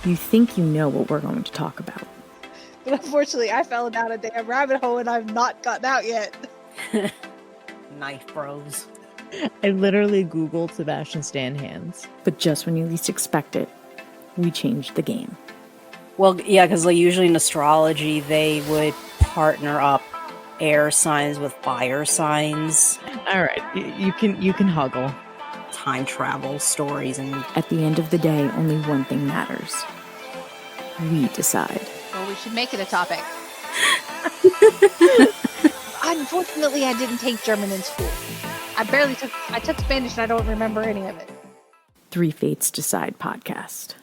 You think you know what we're going to talk about. But unfortunately, I fell down a damn rabbit hole and I've not gotten out yet. Knife bros. I literally Googled Sebastian Stan hands. But just when you least expect it, we changed the game. Well, yeah, because like usually in astrology, they would partner up air signs with fire signs. All right, you can huggle. Time travel stories, and At the end of the day, only one thing matters. We decide. Well, we should make it a topic. Unfortunately, I didn't take German in school. I took Spanish and I don't remember any of it. Three Fates Decide podcast.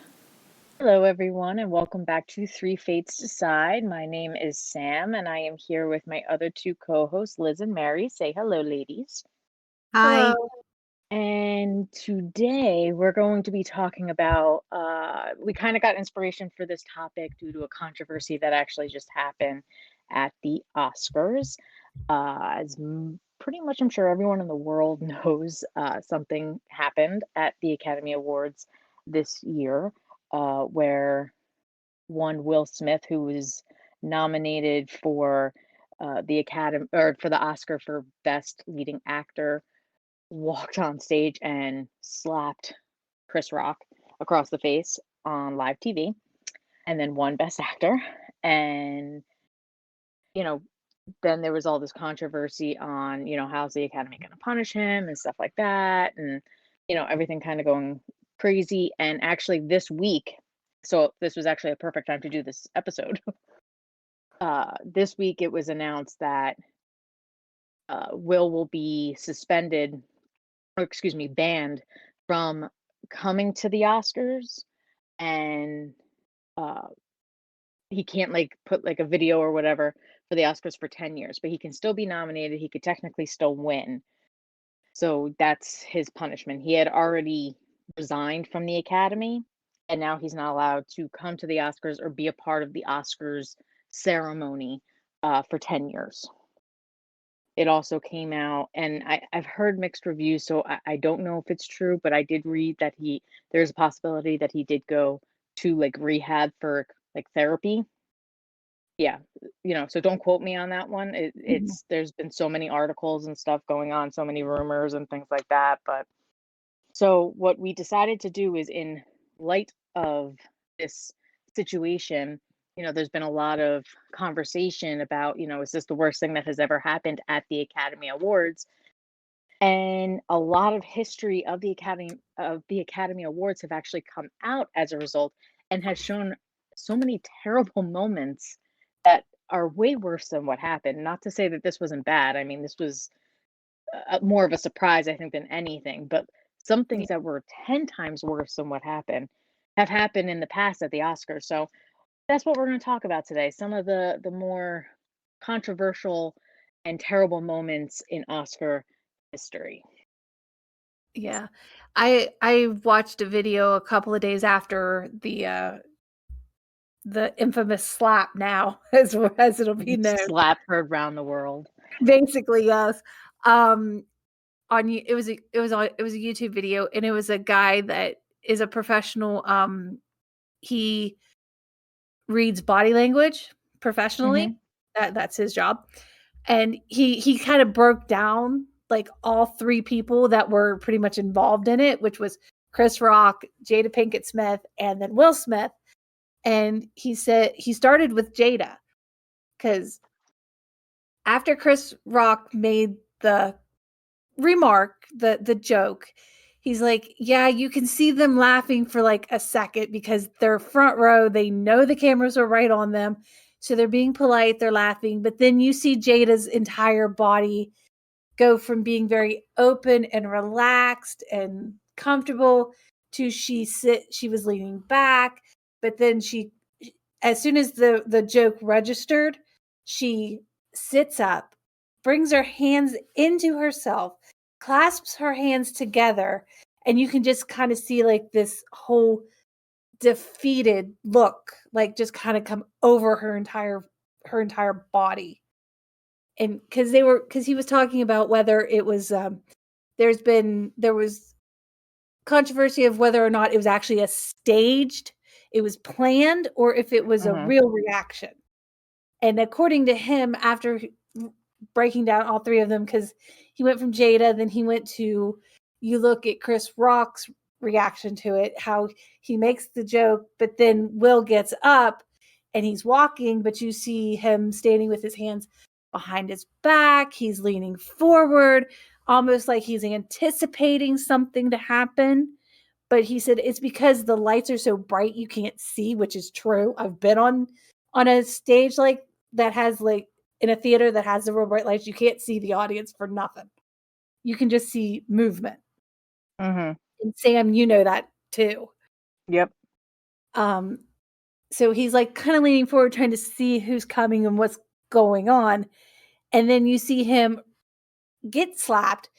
Hello, everyone, and welcome back to Three Fates Decide. My name is Sam, and I am here with my other two co-hosts, Liz and Mary. Say hello, ladies. hi. Hello. And today we're going to be talking about, we kind of got inspiration for this topic due to a controversy that actually just happened at the Oscars. Pretty much I'm sure everyone in the world knows, something happened at the Academy Awards this year, where one Will Smith, who was nominated for the Academy or for the Oscar for Best Leading Actor, walked on stage and slapped Chris Rock across the face on live TV, and then won Best Actor. And you know, then there was all this controversy on, how's the Academy going to punish him and stuff like that, and everything kind of going crazy. And actually, this week, so this was actually a perfect time to do this episode. This week, it was announced that Will be suspended, or excuse me, banned from coming to the Oscars, and he can't put a video or whatever for the Oscars for 10 years, but he can still be nominated. He could technically still win. So that's his punishment. He had already resigned from the Academy, and now he's not allowed to come to the Oscars or be a part of the Oscars ceremony for 10 years. It also came out, and I've heard mixed reviews, so I don't know if it's true, but I did read that there's a possibility that he did go to rehab for therapy. Yeah, so don't quote me on that one. It's there's been so many articles and stuff going on, so many rumors and things like that. But so what we decided to do is, in light of this situation, there's been a lot of conversation about, is this the worst thing that has ever happened at the Academy Awards? And a lot of history of the Academy Awards have actually come out as a result, and has shown so many terrible moments that are way worse than what happened. Not to say that this wasn't bad. I mean, this was more of a surprise, I think, than anything. But some things that were 10 times worse than what happened have happened in the past at the Oscars. So that's what we're going to talk about today. Some of the more controversial and terrible moments in Oscar history. Yeah. I watched a video a couple of days after the infamous slap now, as it'll be known. Slap heard around the world. Basically, yes. It was a YouTube video, and it was a guy that is a professional. He reads body language professionally. That's his job. And he kind of broke down all three people that were pretty much involved in it, which was Chris Rock, Jada Pinkett Smith, and then Will Smith. And he said he started with Jada, because after Chris Rock made the remark, the joke, he's like, yeah, you can see them laughing for a second because they're front row. They know the cameras are right on them. So they're being polite, they're laughing. But then you see Jada's entire body go from being very open and relaxed and comfortable to she was leaning back. But then as soon as the joke registered, she sits up, brings her hands into herself, clasps her hands together, and you can just kind of see this whole defeated look, just kind of come over her entire body. And because he was talking about whether it was there was controversy of whether or not it was actually a staged it was planned or if it was a real reaction. And according to him, after breaking down all three of them, because he went from Jada, then he went to, you look at Chris Rock's reaction to it, how he makes the joke, but then Will gets up and he's walking, but you see him standing with his hands behind his back. He's leaning forward, almost like he's anticipating something to happen. But he said it's because the lights are so bright you can't see, which is true. I've been on a stage like that has like in a theater that has the real bright lights. You can't see the audience for nothing. You can just see movement. Mm-hmm. And Sam, you know that too. Yep. So he's like kind of leaning forward, trying to see who's coming and what's going on. And then you see him get slapped,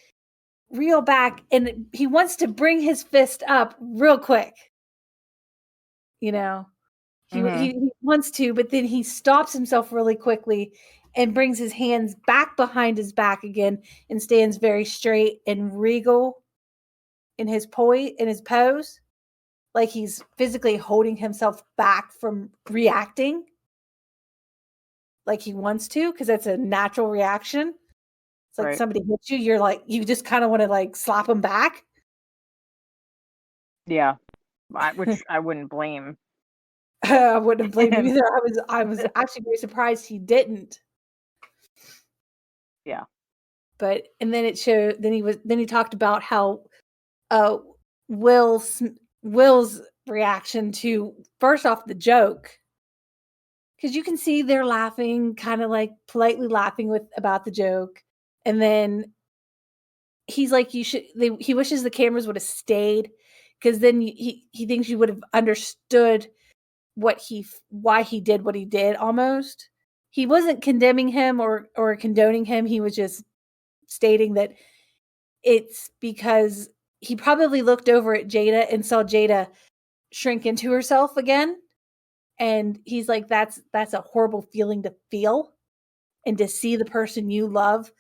reel back, and he wants to bring his fist up real quick. You know, he wants to, but then he stops himself really quickly and brings his hands back behind his back again and stands very straight and regal in his pose, like he's physically holding himself back from reacting like he wants to, because that's a natural reaction. It's like somebody hits you, you're like, you just kind of want to like slap them back. Yeah, which I wouldn't blame. I wouldn't have blamed him either. I was actually very surprised he didn't. Yeah. But and then it showed. Then he talked about how Will's reaction to, first off, the joke, because you can see they're laughing, kind of like politely laughing about the joke, and then he's like, he wishes the cameras would have stayed, because then he thinks you would have understood why he did what he did. Almost, he wasn't condemning him or condoning him. He was just stating that it's because he probably looked over at Jada and saw Jada shrink into herself again. And he's like, that's a horrible feeling to feel, and to see the person you love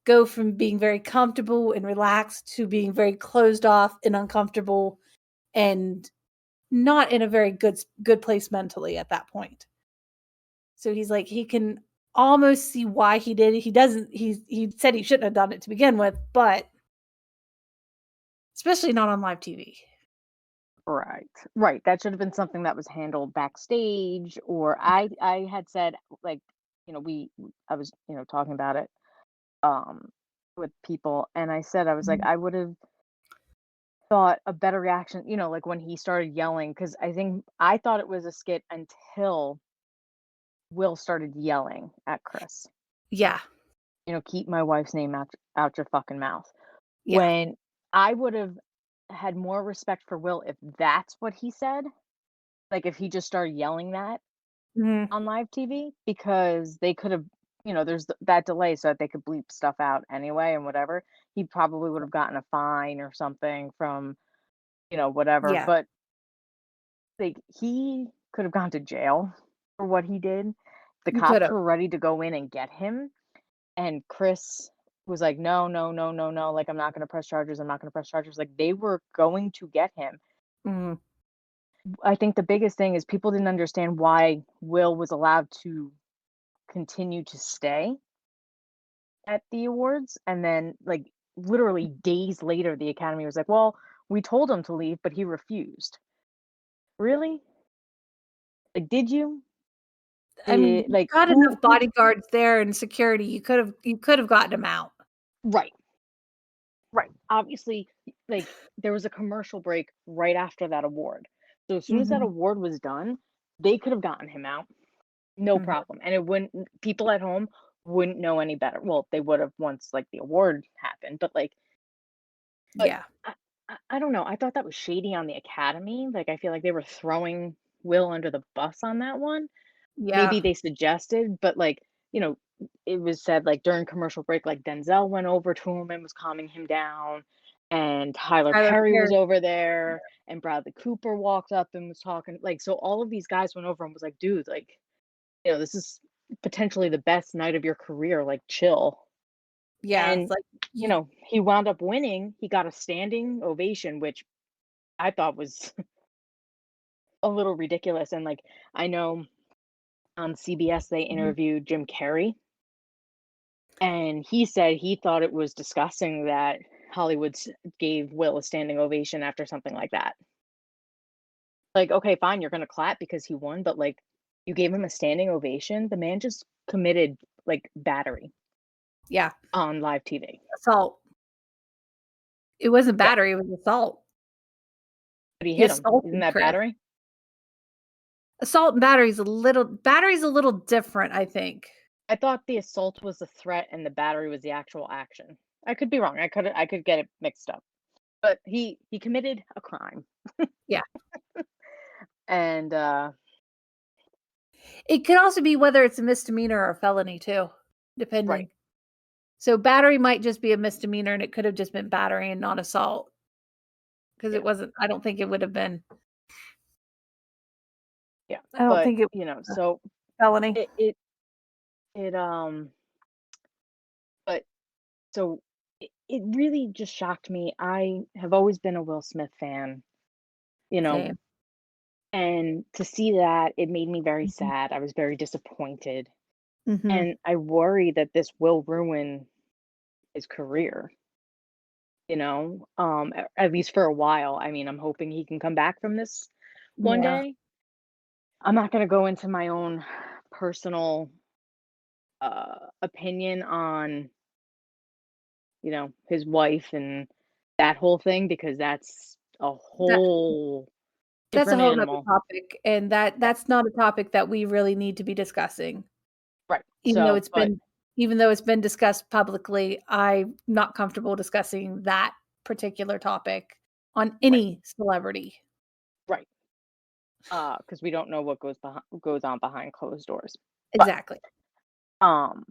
go from being very comfortable and relaxed to being very closed off and uncomfortable and not in a very good place mentally at that point. So he's like, he can almost see why he did it. He said he shouldn't have done it to begin with, but especially not on live TV. Right. That should have been something that was handled backstage, or I had said, like, I was, talking about it with people, and I said, I was like, I would have thought a better reaction, like when he started yelling, because I thought it was a skit until Will started yelling at Chris. Yeah. Keep my wife's name out your fucking mouth. Yeah. When I would have had more respect for Will if that's what he said, like if he just started yelling that on live TV, because they could have, there's that delay so that they could bleep stuff out anyway and whatever. He probably would have gotten a fine or something from, whatever. Yeah. But like he could have gone to jail for what he did. The cops were ready to go in and get him, and Chris was like, no, like, I'm not going to press charges. Like, they were going to get him. I think the biggest thing is people didn't understand why Will was allowed to continue to stay at the awards. And then, like, literally days later, the Academy was like, well, we told him to leave, but he refused. Really? Like, did you? I mean, like, got enough bodyguards there and security. You could have gotten him out. Right. Obviously, like, there was a commercial break right after that award. So as soon as that award was done, they could have gotten him out. No problem. And people at home wouldn't know any better. Well, they would have once, like, the award happened, but Yeah. I don't know. I thought that was shady on the Academy. Like, I feel like they were throwing Will under the bus on that one. Yeah. Maybe they suggested, but it was said, like, during commercial break, like, Denzel went over to him and was calming him down, and Tyler Perry was over there, and Bradley Cooper walked up and was talking, like, so all of these guys went over and was like, dude, like, this is potentially the best night of your career, like, chill. Yeah. And It's like, he wound up winning. He got a standing ovation, which I thought was a little ridiculous. And like, I know on CBS they interviewed Jim Carrey, and he said he thought it was disgusting that Hollywood gave Will a standing ovation after something like that. Like, okay, fine, you're gonna clap because he won, but like, you gave him a standing ovation. The man just committed like battery Yeah, on live TV. assault. It wasn't Yeah. battery, it was assault. But he He hit him. assaulted Isn't that Chris. battery? Assault and battery's a little different, I think. I thought the assault was the threat and the battery was the actual action. I could be wrong. I could get it mixed up. But he committed a crime. Yeah. And It could also be whether it's a misdemeanor or a felony too, depending. Right. So battery might just be a misdemeanor, and it could have just been battery and not assault. Because it wasn't. I don't think it would have been. yeah. I don't But think it you know, was a so felony. it but so it really just shocked me. I have always been a Will Smith fan, you know, Same. and to see that, it made me very Mhm. sad. I was very disappointed. Mhm. And I worry that this will ruin his career, you know, at least for a while. I mean, I'm hoping he can come back from this one Yeah. day. I'm not going to go into my own personal opinion on, you know, his wife and that whole thing, because that's a That whole that's a different whole nother animal. topic, and Yeah, that's not a topic that we really need to be discussing. right. Even though So, it's but been even though it's been discussed publicly, I'm not comfortable discussing that particular topic on right, any celebrity. right. Because we don't know what goes on behind closed doors. But Exactly. um,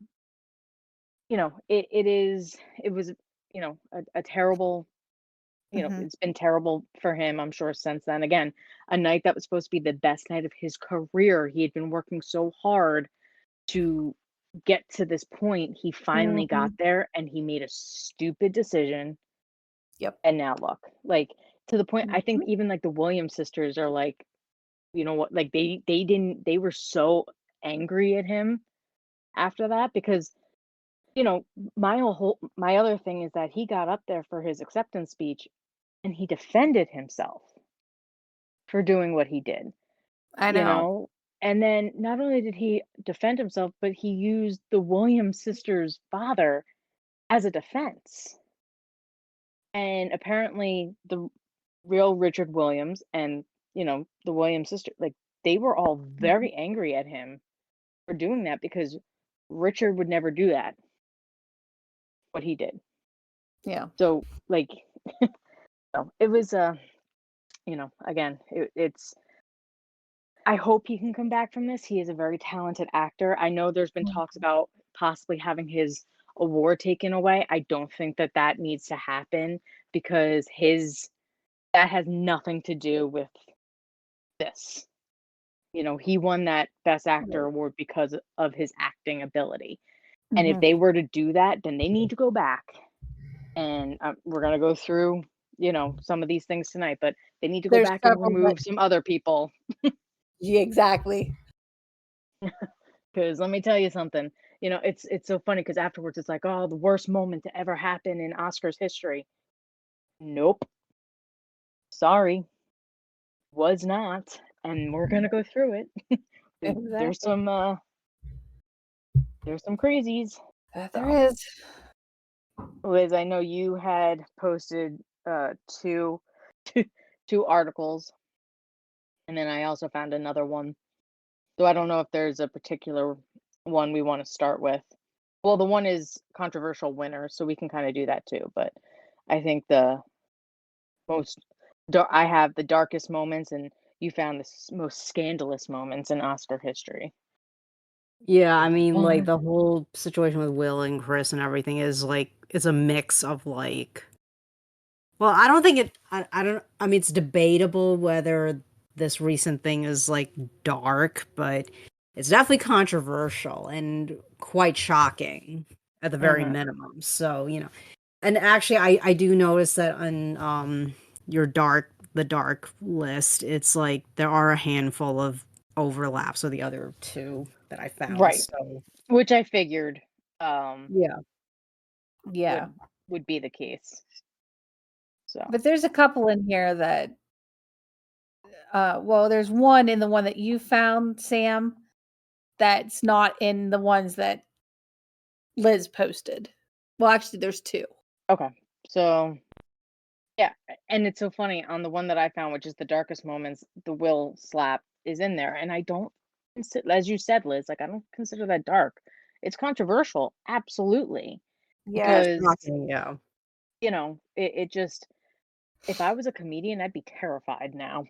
you know, it was, you know, a terrible, you know, Mhm. it's been terrible for him, I'm sure, since then. Again, a night that was supposed to be the best night of his career. He had been working so hard to get to this point. He finally got Mhm. there and he made a stupid decision. Yep. And now look, like, to the point, I think Mhm. even like the Williams sisters are like, you know what, like they were so angry at him after that, because you know, my other thing is that he got up there for his acceptance speech and he defended himself for doing what he did, I you know. know? And then not only did he defend himself, but he used the Williams sisters' father as a defense. And apparently the real Richard Williams and, you know, the Williams sister, like, they were all Mhm. very angry at him for doing that, because Richard would never do that, what he did. Yeah. So, like, it was you know, again, it's I hope he can come back from this. He is a very talented actor. I know there's been talks Mhm. about possibly having his award taken away. I don't think that that needs to happen, because his that has nothing to do with this. You know, he won that Best Actor Right. award because of his acting ability. And if Mhm. they were to do that, then they need to go back. And we're going to go through, you know, some of these things tonight, but they need to go There's back and several that remove some other people. Yeah, exactly. Because let me tell you something, you know, it's so funny because afterwards it's like, oh, the worst moment to ever happen in Oscars history. Nope, sorry, was not, and we're gonna go through it. There's Exactly. some crazies. That there So, is. Liz, I know you had posted two, two, two articles, and then I also found another one. So I don't know if there's a particular one we want to start with. Well, the one is controversial winner, so we can kind of do that too. But I think the most I have the darkest moments, and you found the most scandalous moments in Oscar history. Yeah, I mean, like, the whole situation with Will and Chris and everything is, like, it's a mix of, like, well, I don't think I don't, I mean, it's debatable whether this recent thing is, like, dark, but it's definitely controversial and quite shocking at the very Hmm. minimum. So, and actually, I do notice that on your dark the dark list, it's like there are a handful of overlaps with the other two that I found. Right. So Which I figured yeah. Yeah. would be the case. So But there's a couple in here that well, there's one in the one that you found, Sam, that's not in the ones that Liz posted. Well, actually, there's two. okay. So yeah, and it's so funny on the one that I found, which is the darkest moments, the Will slap is in there, and I don't as you said, Liz, like I don't consider that dark. It's controversial, absolutely, Yeah. It's because shocking, yeah. you know it just if I was a comedian, I'd be terrified now.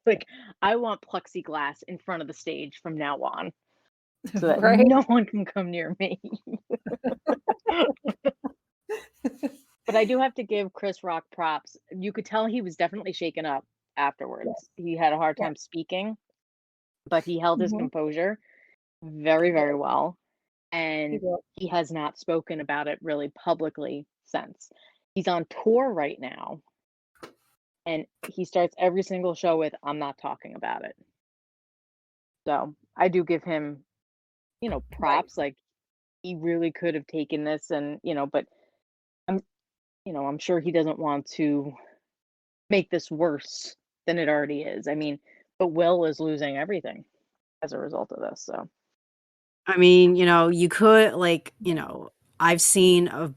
Like I want plexiglass in front of the stage from now on, so that Right. no one can come near me. But I do have to give Chris Rock props. You could tell he was definitely shaken up afterwards. He had a hard Yeah. time speaking, but he held his Mhm. composure very, very well. He And did. he has not spoken about it really publicly since. He's on tour right now, and he starts every single show with, "I'm not talking about it." So I do give him, Right. props. Like he really could have taken this and, but I'm, I'm sure he doesn't want to make this worse than it already is. I mean, but Will is losing everything as a result of this. So I mean, you could I've seen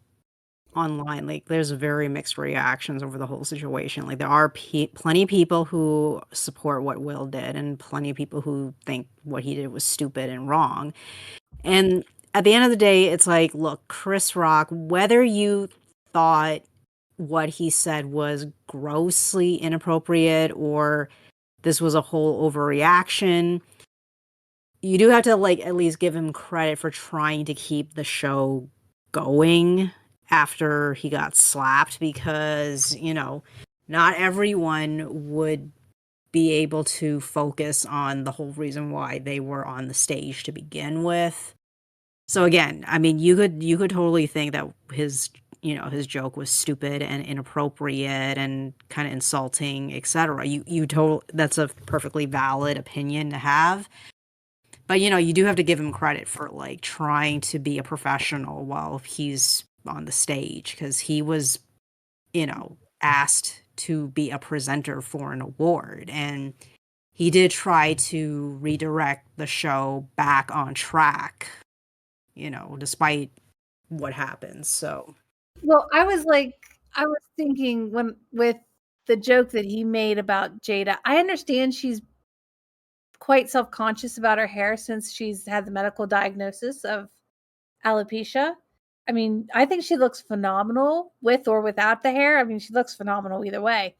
online, like there's very mixed reactions over the whole situation. Like there are plenty of people who support what Will did and plenty of people who think what he did was stupid and wrong. And at the end of the day, it's like, look, Chris Rock, whether you thought what he said was grossly inappropriate or this was a whole overreaction, you do have to at least give him credit for trying to keep the show going after he got slapped because, not everyone would be able to focus on the whole reason why they were on the stage to begin with. So again, I mean, you could totally think that his joke was stupid and inappropriate and kind of insulting, etc. That's a perfectly valid opinion to have. But you do have to give him credit for trying to be a professional while he's on the stage because he was, asked to be a presenter for an award and he did try to redirect the show back on track, despite what happened. So, Well, I was thinking when with the joke that he made about Jada, I understand she's quite self-conscious about her hair since she's had the medical diagnosis of alopecia. I mean, I think she looks phenomenal with or without the hair. I mean, she looks phenomenal either way.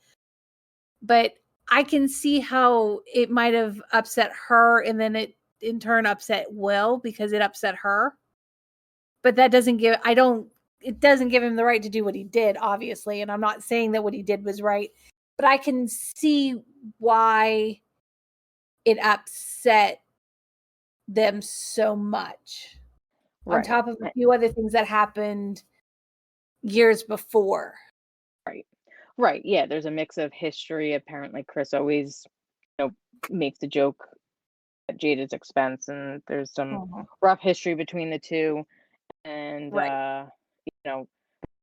But I can see how it might have upset her and then it in turn upset Will because it upset her. But that doesn't give it doesn't give him the right to do what he did, obviously. And I'm not saying that what he did was right, but I can see why it upset them so much. On right, top of a few other things that happened years before. right, yeah. There's a mix of history. Apparently, Chris always, makes a joke at Jada's expense, and there's some rough history between the two. And Right.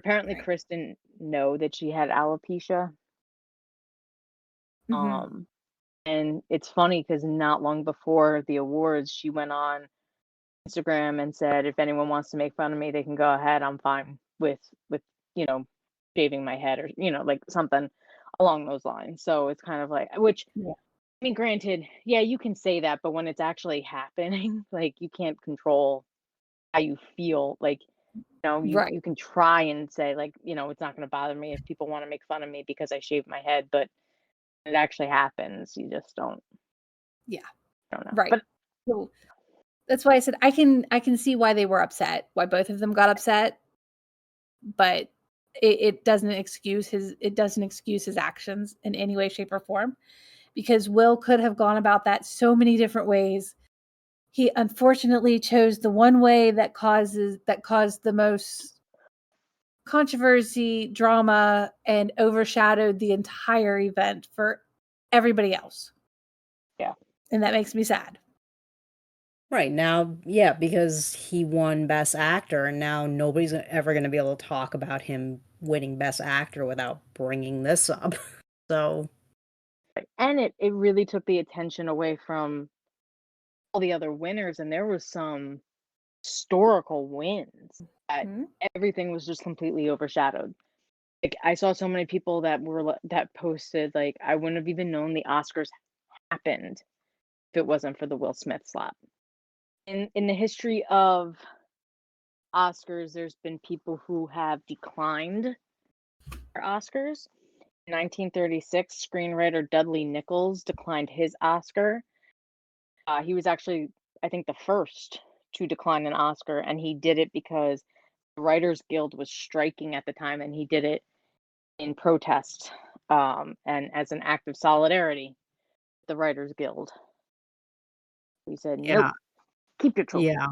apparently Right. Chris didn't know that she had alopecia. Mhm. And it's funny because not long before the awards, she went on Instagram and said, "If anyone wants to make fun of me, they can go ahead. I'm fine with you know shaving my head or like something along those lines." So it's kind of like, which Yeah. I mean, granted, yeah, you can say that, but when it's actually happening, like you can't control how you feel. Like Right. you can try and say like it's not going to bother me if people want to make fun of me because I shaved my head, but when it actually happens, you just Yeah. don't know. Right. But So that's why I said I can see why they were upset, why both of them got upset, but it doesn't excuse his actions in any way, shape, or form. Because Will could have gone about that so many different ways. He unfortunately chose the one way that caused the most controversy, drama, and overshadowed the entire event for everybody else. Yeah. And that makes me sad. Right now, yeah, because he won Best Actor, and now nobody's ever going to be able to talk about him winning Best Actor without bringing this up. So, And it really took the attention away from all the other winners, and there was some historical wins that everything was just completely overshadowed. Like, I saw so many people that posted, like, I wouldn't have even known the Oscars happened if it wasn't for the Will Smith slap. In the history of Oscars, there's been people who have declined their Oscars. In 1936, screenwriter Dudley Nichols declined his Oscar. He was actually, I think, the first to decline an Oscar, and he did it because the Writers Guild was striking at the time, and he did it in protest and as an act of solidarity with the Writers Guild. He said, yeah. nope, keep your trophy. Yeah.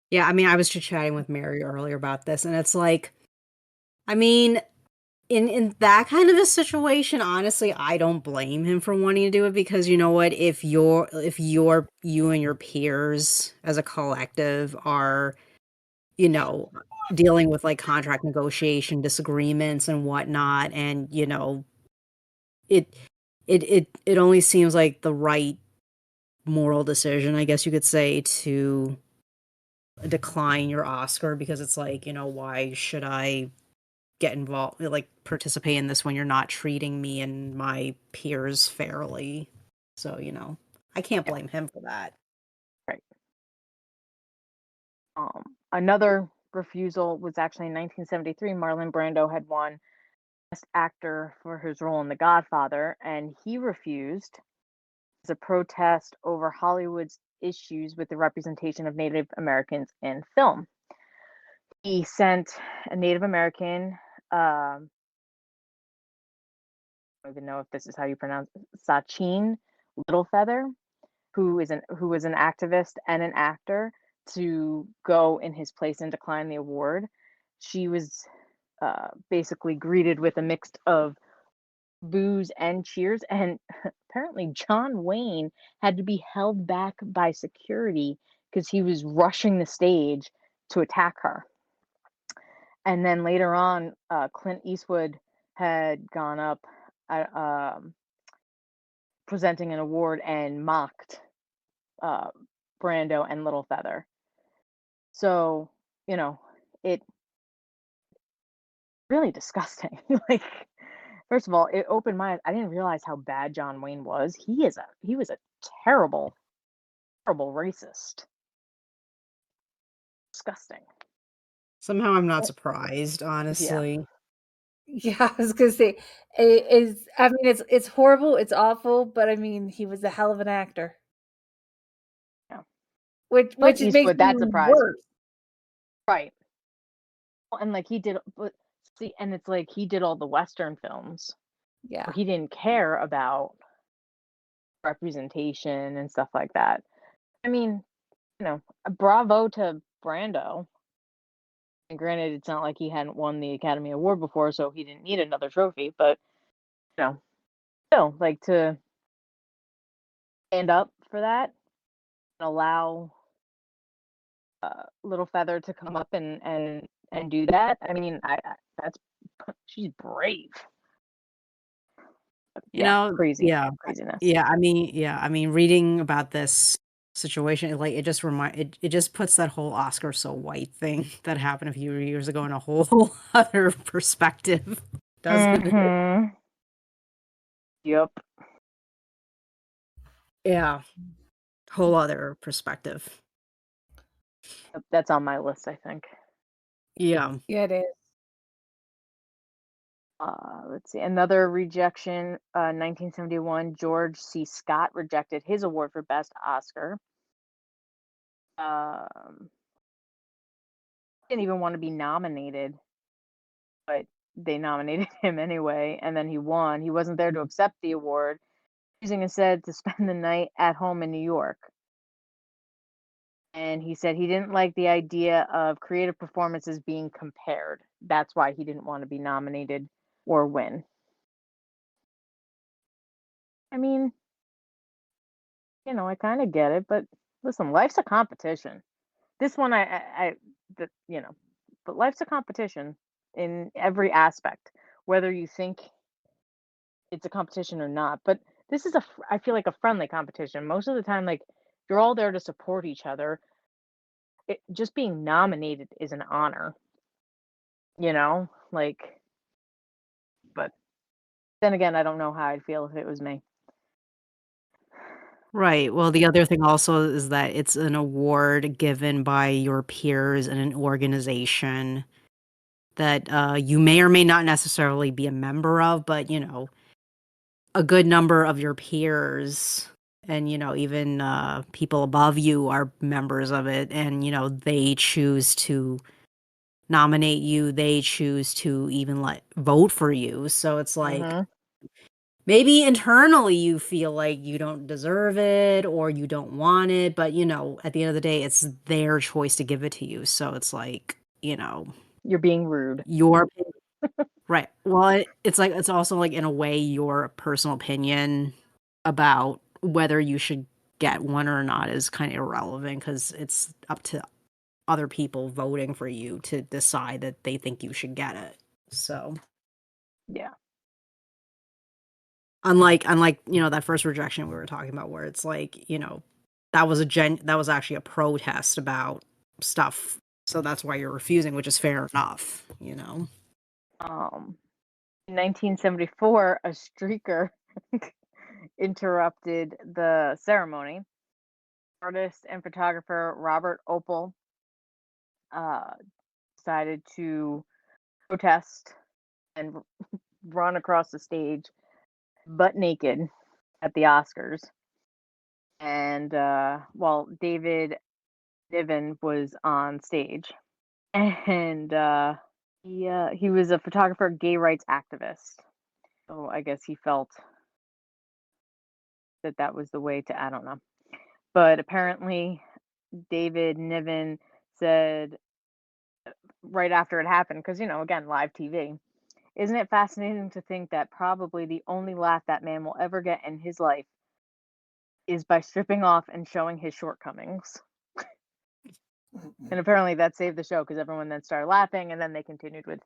Yeah, I mean, I was just chatting with Mary earlier about this, and it's like, I mean, in that kind of a situation, honestly, I don't blame him for wanting to do it, because you know what, if you and your peers as a collective are, you know, dealing with like contract negotiation disagreements and whatnot, and you know, it only seems like the right moral decision, I guess you could say, to decline your Oscar, because it's like, you know, why should I get involved, like participate in this when you're not treating me and my peers fairly? So, you know, I can't blame him for that. Right. Another refusal was actually in 1973. Marlon Brando had won Best Actor for his role in The Godfather, and he refused as a protest over Hollywood's issues with the representation of Native Americans in film. He sent a Native American, I don't even know if this is how you pronounce it, Sachin Littlefeather, who was an activist and an actor, to go in his place and decline the award. She was basically greeted with a mix of boos and cheers, and apparently John Wayne had to be held back by security because he was rushing the stage to attack her. And then later on, Clint Eastwood had gone up presenting an award and mocked Brando and Littlefeather. So, you know, it really disgusting. Like, first of all, it opened my eyes. I didn't realize how bad John Wayne was. He was a terrible, terrible racist. Disgusting. Somehow I'm not surprised, honestly. Yeah, I was gonna say it is. I mean, it's horrible, it's awful, but I mean, he was a hell of an actor. Yeah. Which Clint makes Eastwood, it that even surprised me. worse. Right. And like he did, but see, and it's like he did all the Western films. Yeah. He didn't care about representation and stuff like that. I mean, you know, bravo to Brando. And granted, it's not like he hadn't won the Academy Award before, so he didn't need another trophy, but you know, still, like, to stand up for that and allow Littlefeather to come up and do that. I mean, that's she's brave. You know, Crazy, craziness. yeah, I mean, reading about this situation, like it just puts that whole Oscar so white thing that happened a few years ago in a whole other perspective, doesn't it? Mhm. Yep. Yeah, whole other perspective. That's on my list, I think. Yeah. Yeah, it is. Let's see. Another rejection, 1971, George C. Scott rejected his award for Best Oscar. Didn't even want to be nominated, but they nominated him anyway, and then he won. He wasn't there to accept the award, choosing instead to spend the night at home in New York. And he said he didn't like the idea of creative performances being compared. that's why he didn't want to be nominated or win. I mean, I kind of get it, but listen, life's a competition. This one, but life's a competition in every aspect, whether you think it's a competition or not. But this is I feel like a friendly competition. Most of the time, like, you're all there to support each other. Just being nominated is an honor, like, but then again, I don't know how I'd feel if it was me. Right. Well, the other thing also is that it's an award given by your peers in an organization that you may or may not necessarily be a member of, but a good number of your peers and even people above you are members of it, and they choose to nominate you, they choose to even vote for you. So it's like Mhm. maybe internally you feel like you don't deserve it or you don't want it, but at the end of the day, it's their choice to give it to you. So it's like, You're being rude. your right. Well, it's like it's also like in a way your personal opinion about whether you should get one or not is kind of irrelevant because it's up to other people voting for you to decide that they think you should get it. So Yeah. unlike that first rejection we were talking about where it's like that was actually a protest about stuff, so that's why you're refusing, which is fair enough. In 1974, a streaker interrupted the ceremony. Artist and photographer Robert Opel decided to protest and run across the stage butt naked at the Oscars. And while David Niven was on stage, and he was a photographer, gay rights activist. So I guess he felt that was the way to, I don't know. But apparently David Niven said right after it happened, because again, live TV. Isn't it fascinating to think that probably the only laugh that man will ever get in his life is by stripping off and showing his shortcomings? And apparently that saved the show because everyone then started laughing, and then they continued with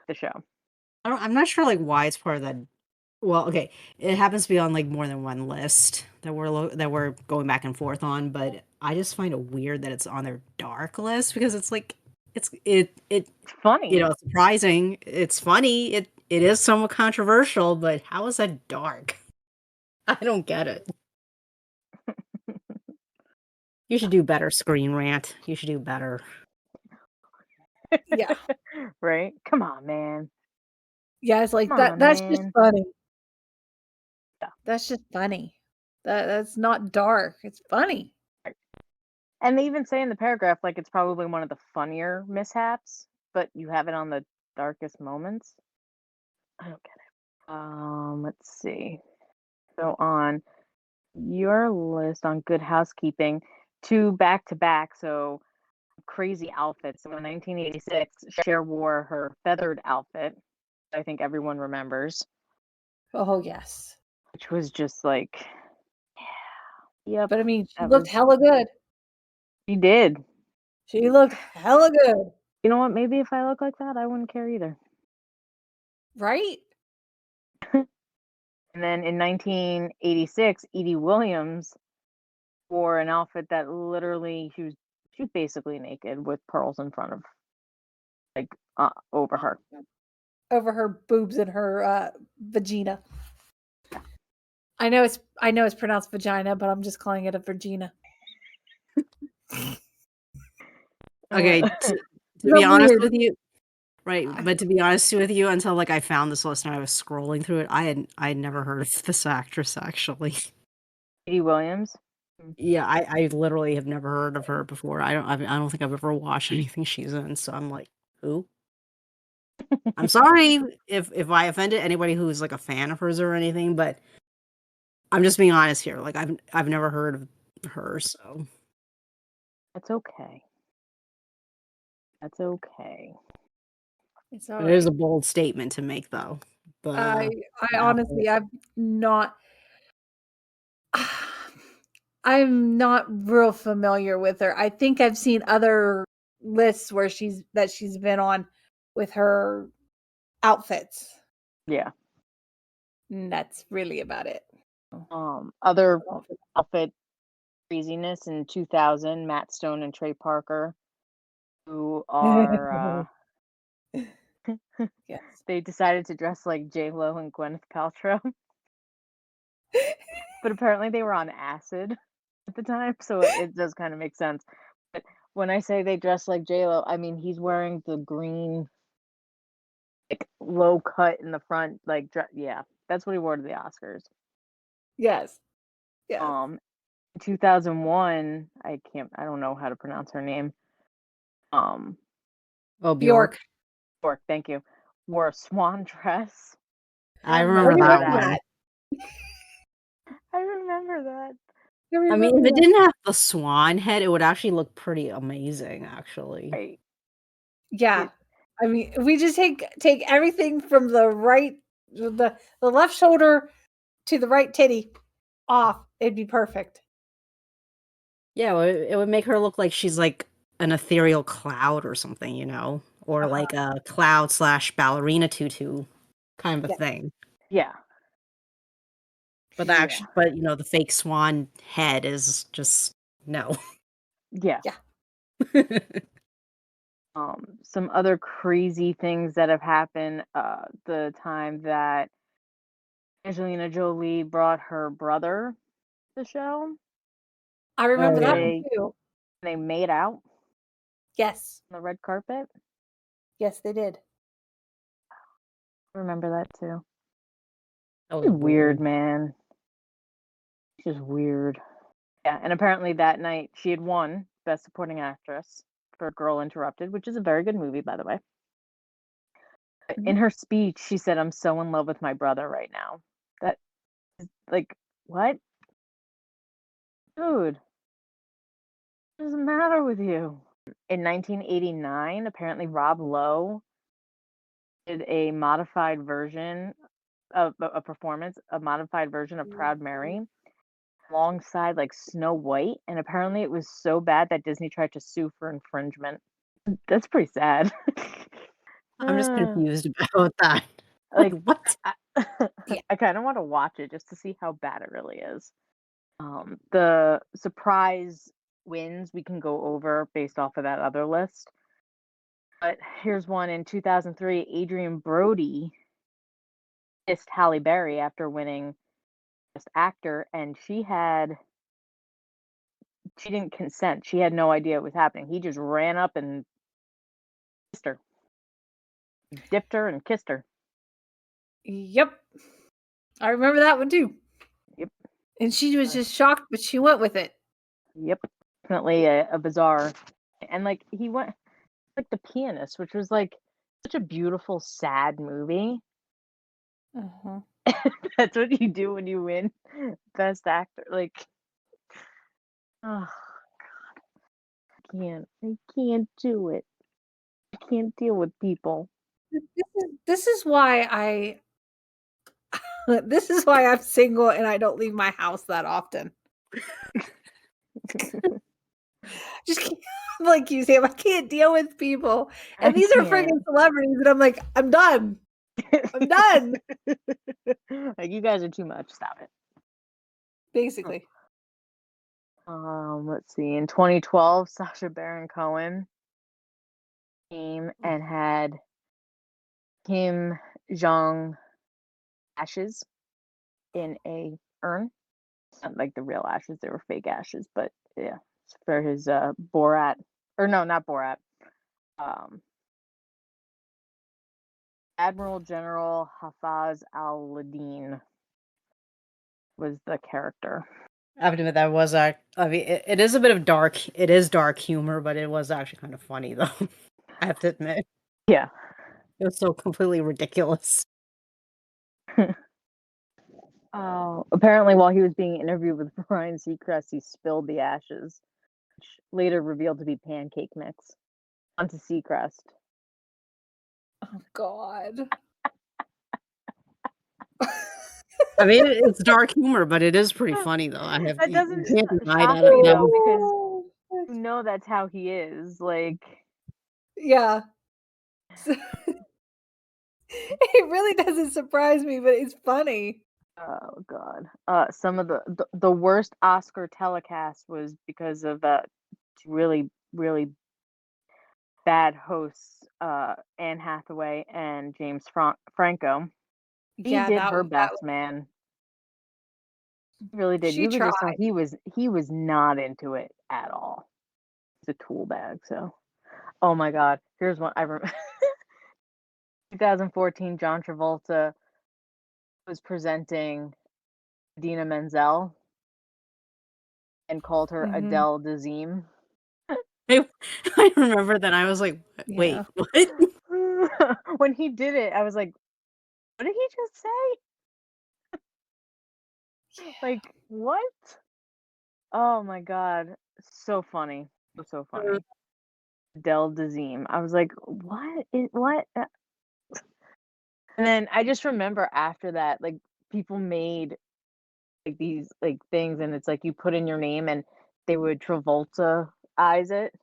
the show. I'm not sure like why it's part of that. Well, okay, it happens to be on like more than one list that we're going back and forth on, but I just find it weird that it's on their dark list because it's like it's Funny. it's surprising, it's funny, it is somewhat controversial, but how is that dark? I don't get it. You should do better, Screen Rant. You should do better. Yeah. Right? Come on, man. Yeah, it's like Come that. on, That's just man. funny. Yeah. That's just funny. That's not dark. It's funny. And they even say in the paragraph, like, it's probably one of the funnier mishaps, but you have it on the darkest moments. I don't get it. Let's see. So on your list on Good Housekeeping, 2 back to back, so crazy outfits. So in 1986, Cher wore her feathered outfit, I think everyone remembers, Oh yes. which was just like, yep, But I mean, she that looked was, hella good. she did. She looked hella good, You know what? Maybe if I look like that, I wouldn't care either. right? And then in 1986, Edie Williams wore an outfit that literally she was basically naked with pearls in front of, like, over her. Over her boobs and her vagina. I know it's pronounced vagina, but I'm just calling it a vagina. Okay, to No, be honest weird. with you, right? But to be honest with you, until like I found this list and I was scrolling through it, I had never heard of this actress actually. Edie Williams. Yeah, I literally have never heard of her before. I don't think I've ever watched anything she's in. So I'm like, who? I'm sorry if I offended anybody who's like a fan of hers or anything, but I'm just being honest here. Like I've never heard of her, so That's okay. That's okay. It's all It is right. a bold statement to make, though. I The honestly, I'm not I'm not real familiar with her. I think I've seen other lists where she's been on with her outfits. Yeah. And that's really about it. Other outfit craziness in 2000, Matt Stone and Trey Parker, who are Yes. they decided to dress like J-Lo and Gwyneth Paltrow, but apparently they were on acid at the time, so it does kind of make sense. But when I say they dress like J-Lo, I mean he's wearing the green, like low cut in the front, like yeah, that's what he wore to the Oscars. Yes. Yes. 2001, I don't know how to pronounce her name. Oh, Bjork. Bjork, thank you. Wore a swan dress. I I remember that remember one. that. I remember that. I mean, if it didn't have the swan head, it would actually look pretty amazing, actually. Right. Yeah. I mean, if we just take everything from the right, the left shoulder to the right titty off, it'd be perfect. Yeah, it would make her look like she's like an ethereal cloud or something, you know? Or like a cloud / ballerina tutu kind of a thing. Yeah. But actually, but you know, the fake swan head is just no. Yeah. Yeah. Some other crazy things that have happened. The time that Angelina Jolie brought her brother to the show. I remember that yeah. one too. They made out Yes. on the red carpet. Yes, they did. I remember that too. That was Weird, man. Just weird. Yeah, and apparently that night she had won Best Supporting Actress for Girl Interrupted, which is a very good movie, by the way. In her speech, she said, "I'm so in love with my brother right now." That, like, what? Dude, what does the matter with you? In 1989, apparently Rob Lowe did a modified version of a performance, a modified version of Proud Mary alongside like Snow White, and apparently it was so bad that Disney tried to sue for infringement. That's pretty sad. I'm just confused about that. Like what? I kind of want to watch it just to see how bad it really is. The surprise wins we can go over based off of that other list. But here's one in 2003. Adrian Brody kissed Halle Berry after winning Best Actor, and she didn't consent. She had no idea what was happening. He just ran up and kissed her, dipped her, and kissed her. Yep. I remember that one too. Yep. And she was just shocked, but she went with it. Yep. Definitely a bizarre. And like he went like The Pianist, which was like such a beautiful, sad movie. Uh-huh. That's what you do when you win Best Actor. Like, oh God, I can't do it. I can't deal with people. This is why this is why I'm single and I don't leave my house that often. Just like you, Sam, I can't deal with people, and these are friggin' celebrities, and I'm like, I'm done. I'm done. Like, you guys are too much. Stop it. Basically. Let's see. In 2012, Sacha Baron Cohen came and had Kim Jong ashes in a urn. Not like the real ashes; they were fake ashes. But yeah, it's for his Borat, or no, not Borat. Admiral General Hafez al-Ladin was the character. I have to admit that was I mean, it is a bit of dark. It is dark humor, but it was actually kind of funny, though. I have to admit. Yeah. It was so completely ridiculous. Apparently, while he was being interviewed with Ryan Seacrest, he spilled the ashes, which later revealed to be pancake mix, onto Seacrest. Oh God. I mean, it's dark humor, but it is pretty funny though. I have That you doesn't can't deny shock that. me That though, because Oh, you know that's how he is. Like, yeah. So- it really doesn't surprise me, but it's funny. oh God. Some of the worst Oscar telecast was because of really, really bad hosts, Anne Hathaway and James Franco. He Yeah, did her that best, man. He really did. she You could just tried. tell he was not into it at all. It's a tool bag. So, oh my God, here's one I remember. 2014, John Travolta was presenting Idina Menzel and called her Mhm. Adele Dazeem. I remember that. I was like, wait, Yeah. what? When he did it, I was like, what did he just say? Like, what? Oh my God. So funny. So funny. Adele Dazeem. I was like, what? And then I just remember after that, like, people made like these like things, and it's like you put in your name and they would Travolta eyes it.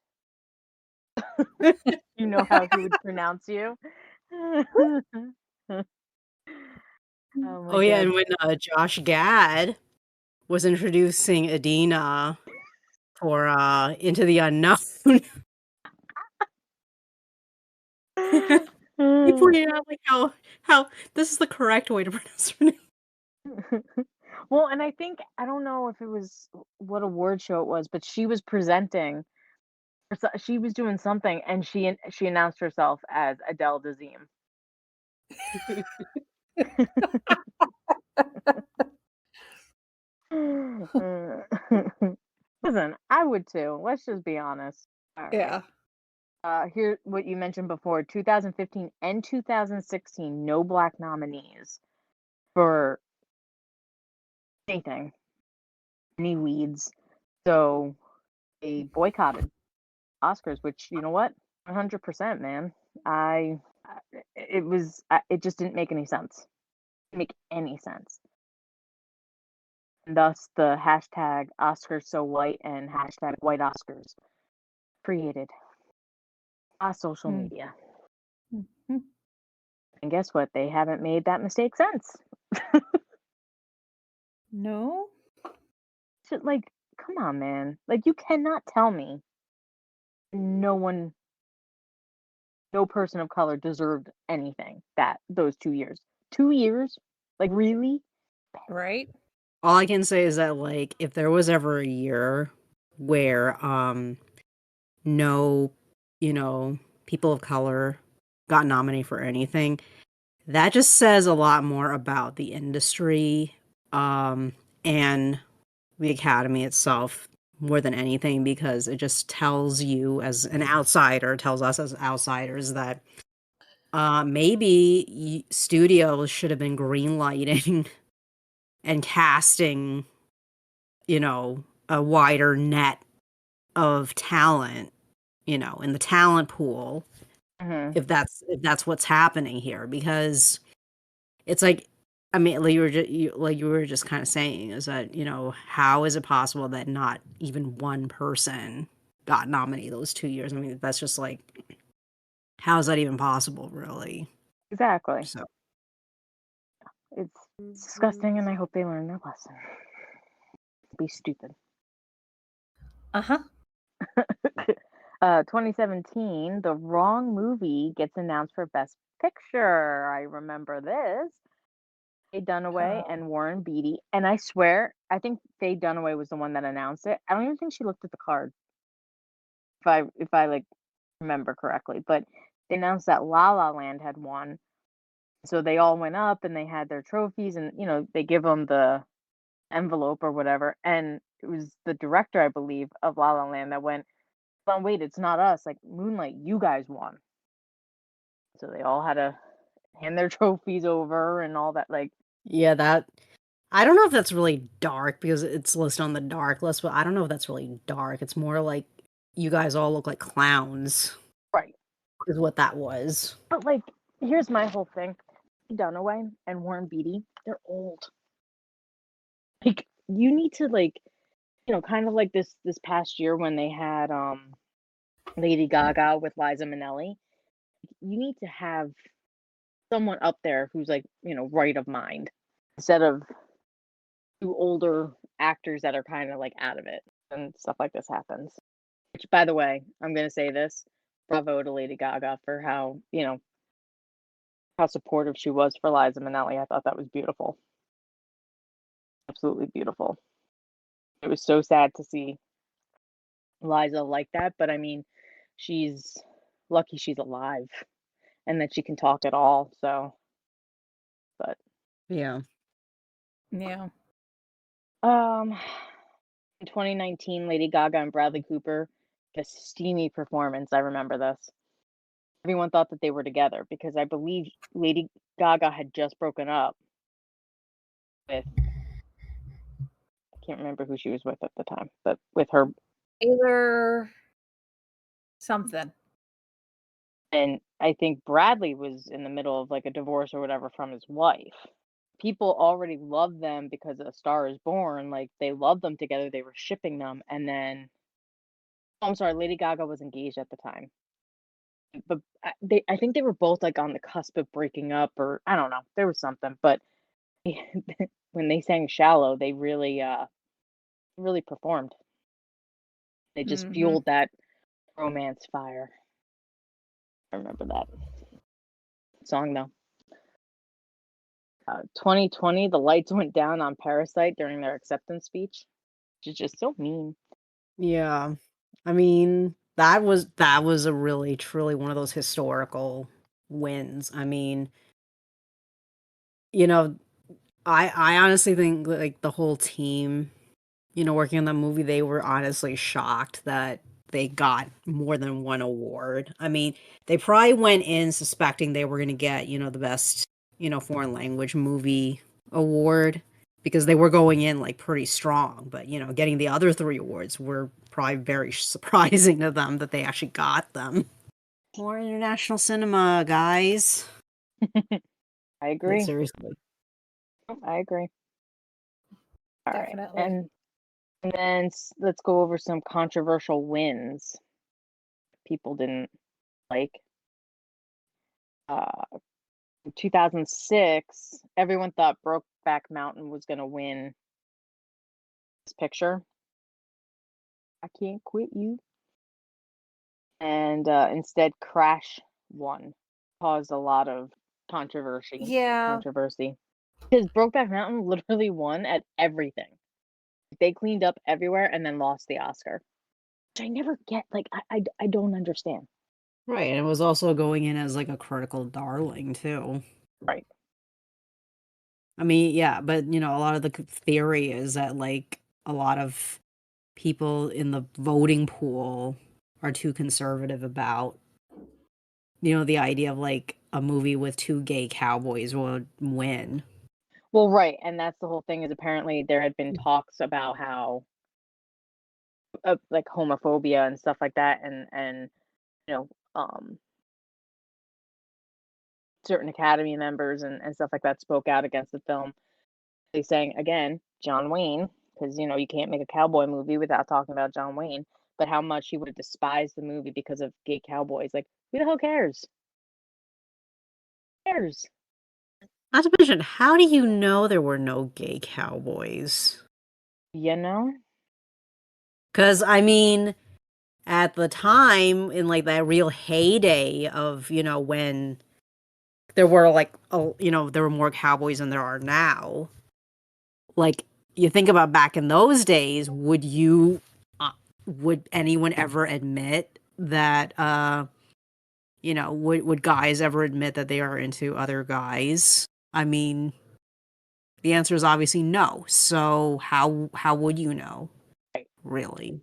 You know how he would pronounce you. Oh my Oh yeah, God. and when Josh Gad was introducing Adina for Into the Unknown, he pointed out like how this is the correct way to pronounce her name. Well, and I think I don't know if it was what award show it was, but she was presenting. She was doing something, and she announced herself as Adele Dazeem. Listen, I would too. Let's just be honest. All right. Yeah. Here, what you mentioned before, 2015 and 2016, no black nominees for anything, any weeds. So they boycotted Oscars, which, you know what? 100%, man. It just didn't make any sense. Didn't make any sense. And thus the hashtag Oscars so white and hashtag white Oscars created on social media. Mhm. And guess what? They haven't made that mistake since. No. Like, come on, man. Like, you cannot tell me no person of color deserved anything those 2 years. 2 years? Like, really? Right. All I can say is that like if there was ever a year where no, people of color got nominated for anything, that just says a lot more about the industry and the Academy itself more than anything, because it just tells you as an outsider, tells us as outsiders that maybe studios should have been greenlighting and casting, a wider net of talent, in the talent pool, Mm-hmm. if that's what's happening here, because it's like, I mean, like you were just kind of saying, is that, how is it possible that not even one person got nominated those 2 years? I mean, that's just like, how is that even possible, really? Exactly. So, It's disgusting, and I hope they learn their lesson. Be stupid. Uh-huh. 2017, The Wrong Movie gets announced for Best Picture. I remember this. Faye Dunaway and Warren Beatty. And I swear, I think Faye Dunaway was the one that announced it. I don't even think she looked at the card, if I like remember correctly. But they announced that La La Land had won. So they all went up and they had their trophies, and they give them the envelope or whatever. And it was the director, I believe, of La La Land that went, "Oh, wait, it's not us. Like, Moonlight, you guys won." So they all had to hand their trophies over and all that. Like, yeah, I don't know if that's really dark because it's listed on the dark list, but I don't know if that's really dark. It's more like you guys all look like clowns, right. is what that was. But like, here's my whole thing. Dunaway and Warren Beatty, they're old. Like, you need to, like, kind of like this past year when they had Lady Gaga with Liza Minnelli. You need to have someone up there who's like, right of mind, instead of two older actors that are kind of like out of it and stuff like this happens. Which, by the way, I'm gonna say this: bravo to Lady Gaga for how supportive she was for Liza Minnelli. I thought that was beautiful, absolutely beautiful. It was so sad to see Liza like that, but I mean, she's lucky she's alive and that she can talk at all. So, but Yeah. Yeah. In 2019, Lady Gaga and Bradley Cooper, a steamy performance. I remember this. Everyone thought that they were together because I believe Lady Gaga had just broken up with, I can't remember who she was with at the time, but with her. Taylor something. And I think Bradley was in the middle of like a divorce or whatever from his wife. People already loved them because of A Star Is Born. Like, they loved them together. They were shipping them. And then, I'm sorry, Lady Gaga was engaged at the time. But I think they were both like on the cusp of breaking up, or I don't know. There was something. But when they sang Shallow, they really performed. They just fueled that romance fire. I remember that song though. 2020, the lights went down on Parasite during their acceptance speech, which is just so mean. Yeah. I mean, that was a really truly one of those historical wins. I mean, I honestly think like the whole team, working on that movie, they were honestly shocked that they got more than one award. I mean, they probably went in suspecting they were going to get, the best, foreign language movie award because they were going in like pretty strong, but getting the other 3 awards were probably very surprising to them that they actually got them. More international cinema, guys. I agree. Like, seriously. I agree. All right. Definitely. And then let's go over some controversial wins people didn't like. 2006, everyone thought Brokeback Mountain was going to win this picture. I Can't Quit You. And instead, Crash won. Caused a lot of controversy. Yeah. Because Brokeback Mountain literally won at everything. They cleaned up everywhere and then lost the Oscar. Which I never get. Like, I don't understand. Right, and it was also going in as like a critical darling too. Right. I mean, yeah, but a lot of the theory is that like a lot of people in the voting pool are too conservative about the idea of like a movie with 2 gay cowboys would win. Well, right, and that's the whole thing. Is apparently there had been talks about how like homophobia and stuff like that, and certain Academy members and stuff like that spoke out against the film. They saying again, John Wayne, because you can't make a cowboy movie without talking about John Wayne, but how much he would have despised the movie because of gay cowboys. Like, who the hell cares? Who cares? Not to mention, how do you know there were no gay cowboys? Because, I mean, at the time, in like that real heyday of, when there were like, there were more cowboys than there are now. Like, you think about back in those days, would anyone ever admit that, would guys ever admit that they are into other guys? I mean, the answer is obviously no. So how would you know? Really?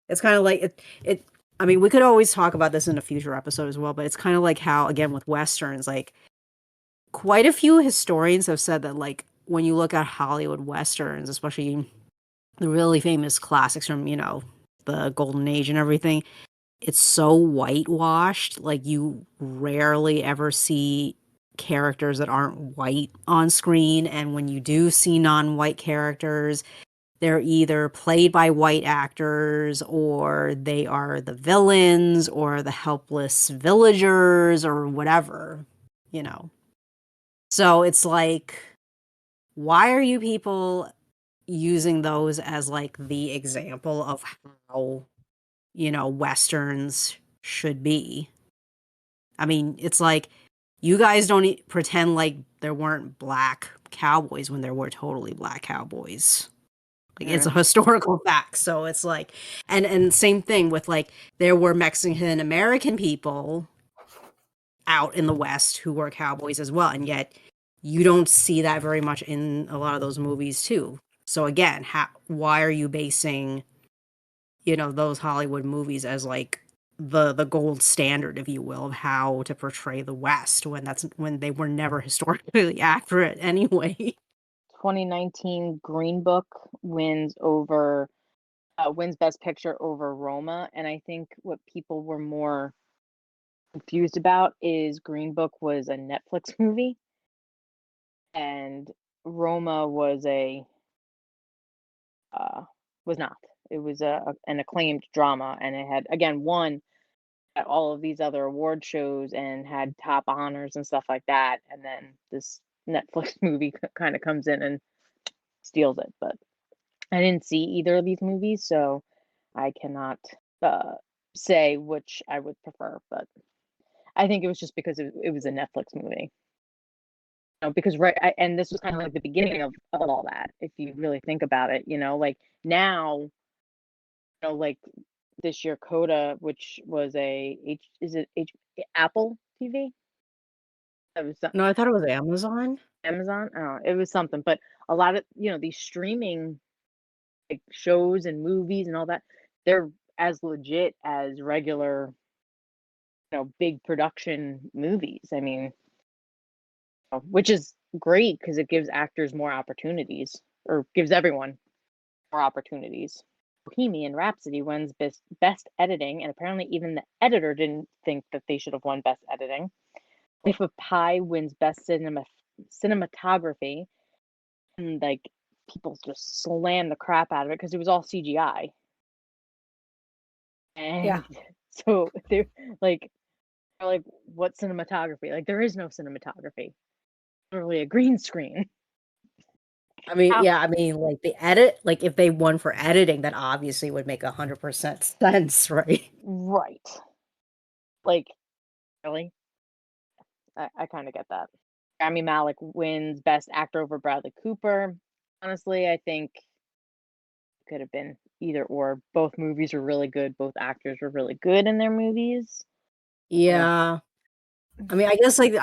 It's kind of like it I mean, we could always talk about this in a future episode as well, but it's kind of like how, again, with Westerns, like quite a few historians have said that like when you look at Hollywood Westerns, especially the really famous classics from, the Golden Age and everything, it's so whitewashed. Like, you rarely ever see characters that aren't white on screen, and when you do see non-white characters, they're either played by white actors, or they are the villains or the helpless villagers or whatever, you know. So it's like, why are you people using those as like the example of how, Westerns should be? I mean, it's like, you guys don't pretend like there weren't black cowboys when there were totally black cowboys. Like, it's a historical fact. So it's like, and same thing with, like, there were Mexican American people out in the West who were cowboys as well, and yet you don't see that very much in a lot of those movies too. So again, why are you basing, those Hollywood movies as like the gold standard, if you will, of how to portray the West, when they were never historically accurate anyway? 2019 Green Book wins Best Picture over Roma, and I think what people were more confused about is Green Book was a Netflix movie, and Roma was not. It was an acclaimed drama, and it had, again, won at all of these other award shows and had top honors and stuff like that. And then this Netflix movie kind of comes in and steals it. But I didn't see either of these movies, so I cannot say which I would prefer. But I think it was just because it was a Netflix movie. Because and this was kind of like the beginning of all that, if you really think about it. Like now, like this year, Coda, which was Apple TV? That was No, I thought it was Amazon. Amazon. Oh, it was something. But a lot of these streaming, like, shows and movies and all that, they're as legit as regular, big production movies. I mean, which is great because it gives actors more opportunities, or gives everyone more opportunities. Bohemian Rhapsody wins best editing, and apparently even the editor didn't think that they should have won best editing. Life of Pi wins best cinematography, and like, people just slam the crap out of it because it was all CGI. And so they're like, what cinematography? Like, there is no cinematography. Literally a green screen. I mean, yeah, I mean, like, the edit, like, if they won for editing, that obviously would make 100% sense, right? Right. Like, really? I kind of get that. Rami Malek wins Best Actor over Bradley Cooper. Honestly, I think it could have been either or. Both movies were really good. Both actors were really good in their movies. Yeah. I mean, I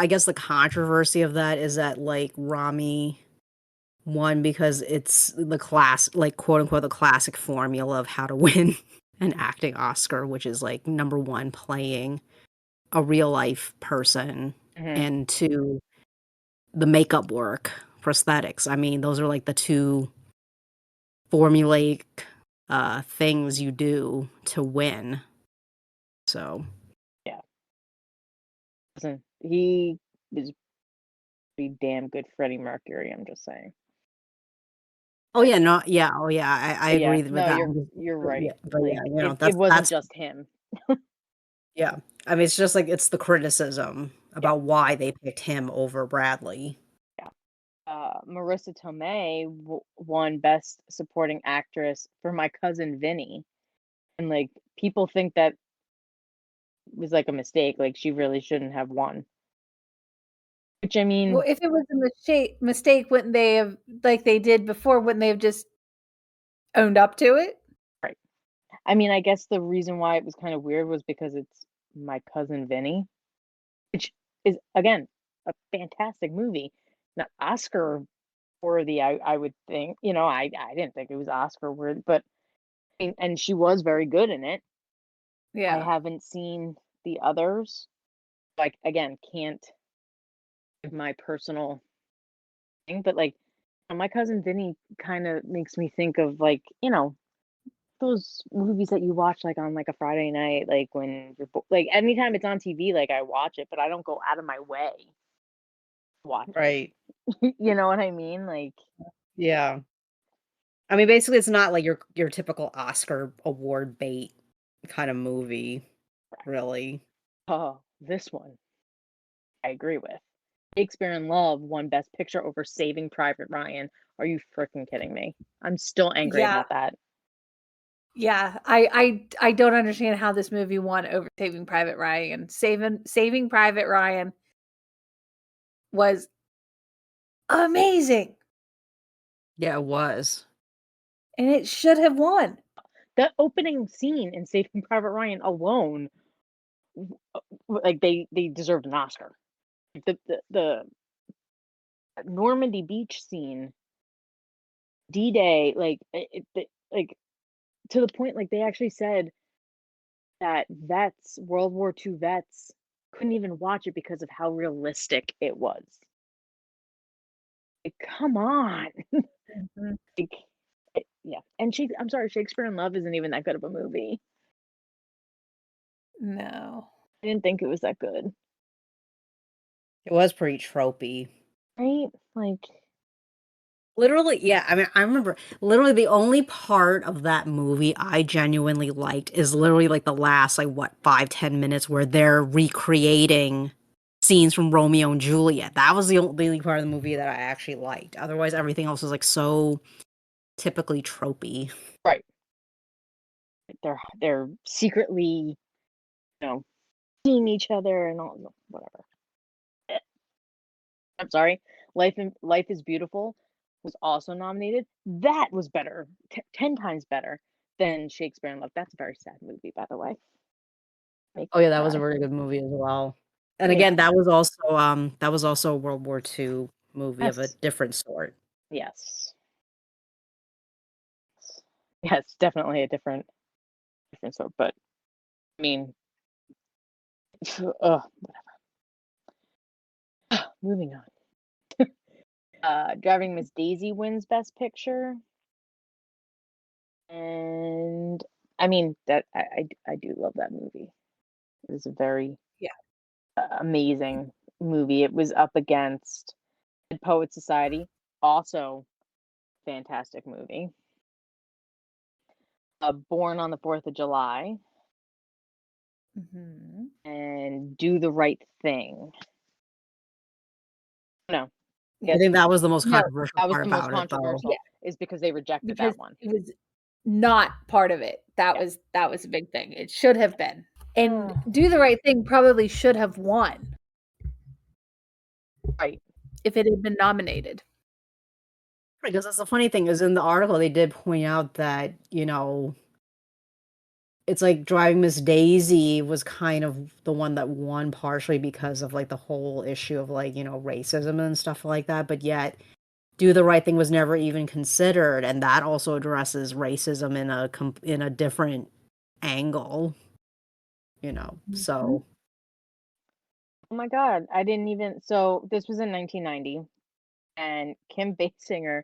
guess the controversy of that is that, like, Rami won because it's the like, quote unquote, the classic formula of how to win an acting Oscar, which is like, number one, playing a real life person, and two, the makeup work, prosthetics. I mean, those are like the two formulaic things you do to win. So yeah, listen, he was pretty damn good Freddie Mercury, I'm just saying. oh yeah, no, yeah, oh yeah, I agree with no, that. you're right. Yeah, but Like, yeah, you know, it wasn't that's just him. yeah. I mean, it's just like, it's the criticism about why they picked him over Bradley. Marissa Tomei won Best Supporting Actress for My Cousin Vinny, and like, people think that was like a mistake. Like, she really shouldn't have won. Which, I mean, Well, if it was a mistake, wouldn't they have, like they did before, wouldn't they have just owned up to it? right. I mean, I guess the reason why it was kind of weird was because it's My Cousin Vinny, which is, again, a fantastic movie. Not Oscar worthy, I would think. I didn't think it was Oscar worthy, but and she was very good in it. I haven't seen the others. Like, again, can't give my personal thing, but like, My Cousin Vinny kind of makes me think of, like, those movies that you watch like on like a Friday night, like when you're like anytime it's on TV, like I watch it, but I don't go out of my way to watch Right. it. You know what I mean? Like, Yeah. I mean, basically, it's not like your typical Oscar award bait kind of movie, really. oh, this one I agree with. Shakespeare in Love won Best Picture over Saving Private Ryan. Are you freaking kidding me? I'm still angry Yeah. about that. Yeah, I don't understand how this movie won over Saving Private Ryan. Saving Private Ryan was amazing, Yeah, it was. and it should have won. The opening scene in Saving Private Ryan alone, like they deserved an Oscar. The Normandy Beach scene, D-Day, like like to the point like they actually said that vets, World War II vets, couldn't even watch it because of how realistic it was. Like, come on. Mhm. Like, yeah. And I'm sorry, Shakespeare in Love isn't even that good of a movie. No. I didn't think it was that good. It was pretty tropey. Right? Like, Literally, yeah. I mean, I remember literally the only part of that movie I genuinely liked is literally like the last, like, what, 5-10 minutes where they're recreating scenes from Romeo and Juliet. That was the only part of the movie that I actually liked. Otherwise, everything else was like so typically tropey. right. They're secretly, seeing each other and all whatever. I'm sorry. Life is Beautiful was also nominated. That was better, 10 times better than Shakespeare in Love. That's a very sad movie, by the way. Make Oh me yeah, that was a cry. very good movie as well. And Yeah. again, that was also a World War II movie of a Yes. different sort. Yes. Yes, definitely a different sort. But I mean, whatever. Moving on. Driving Miss Daisy wins Best Picture, and I mean that I do love that movie. It is a very Yeah. amazing movie. It was up against Dead Poet Society, also fantastic movie. Born on the 4th of July, Mhm. and Do the Right Thing. No, I think that was the most No, controversial that was part the most about it, though. controversial. Is because they rejected because that one. it was not part of it. That Yeah. was a big thing. It should have been. And Oh. Do the Right Thing probably should have won Right. if it had been nominated. Because that's the funny thing is in the article they did point out that, it's like Driving Miss Daisy was kind of the one that won partially because of like the whole issue of like, racism and stuff like that, but yet Do the Right Thing was never even considered, and that also addresses racism in a different angle, so Oh my God, I didn't even. So this was in 1990, and Kim Basinger.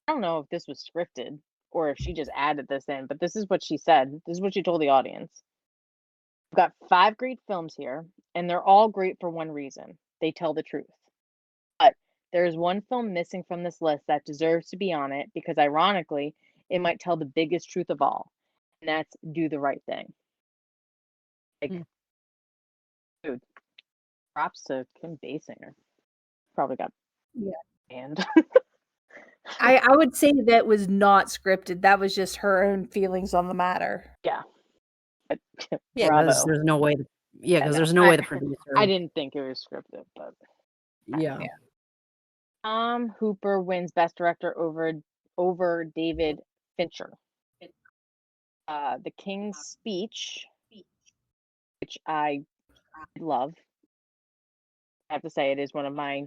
I don't know if this was scripted or if she just added this in, but this is what she said. This is what she told the audience. We've got 5 great films here, and they're all great for one reason: they tell the truth. But there is one film missing from this list that deserves to be on it because, ironically, it might tell the biggest truth of all, and that's Do the Right Thing. Like, Hmm. dude, props to Kim Basinger. Probably got Yeah. banned. I would say that was not scripted. That was just her own feelings on the matter. Yeah. But, yeah, because bravo. there's no way Yeah, because no, there's no way the producer I didn't think it was scripted, but yeah. Yeah. Tom Hooper wins Best Director over David Fincher. The King's Speech, which I love. I have to say, it is one of my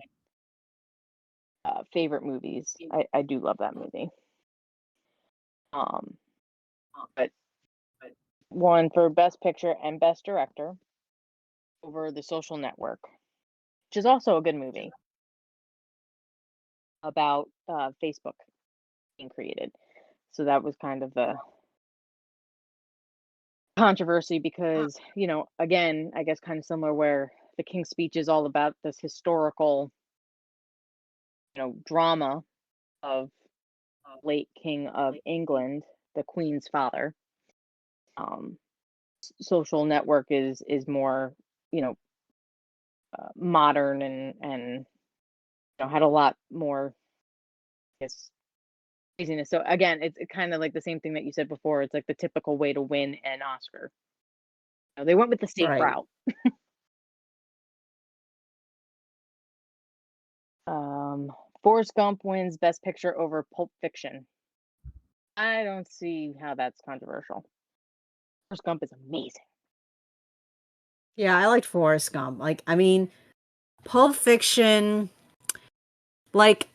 favorite movies. I do love that movie. But won for Best Picture and Best Director over The Social Network, which is also a good movie about Facebook being created. So that was kind of the controversy because, again, I guess kind of similar where the King's Speech is all about this historical, drama of late King of England, the Queen's father. Social Network is more, modern and had a lot more, I guess, craziness. So again, it's kind of like the same thing that you said before. It's like the typical way to win an Oscar. They went with the safe Right. route. Forrest Gump wins Best Picture over Pulp Fiction. I don't see how that's controversial. Forrest Gump is amazing. Yeah, I liked Forrest Gump. Like, I mean, Pulp Fiction, like,